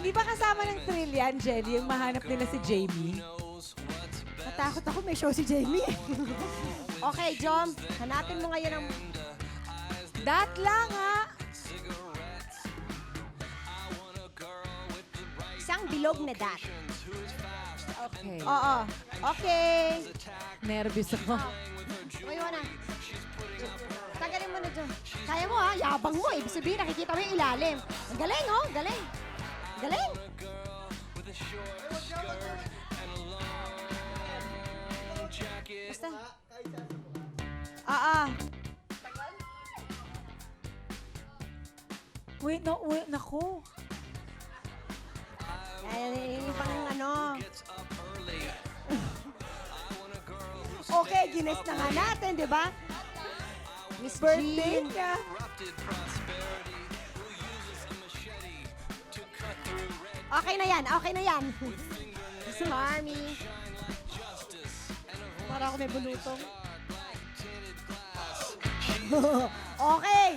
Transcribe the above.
Di ba kasama ng thrill yan, Jelly, yung mahanap nila si Jamie? Natakot ako, may show si Jamie. Okay, Jom, hanapin mo ngayon ang... Dat lang, ha? Isang bilog na dat. Okay. Oo. Okay. Nervous ako. Tumayo na. Tagalin mo na dyan. Kaya mo ha, yabang mo. Ibig sabihin, nakikita mo yung ilalim. Ang galing, oh. Galing. Galing. Basta. Wait, no, wait, naku. Ay, yung pang ano. Okay, gines na nga natin, di ba? Miss Birthday Jean. ka. Okay na yan, okay na yan. Marmy. Para ako may bulutong. Okay.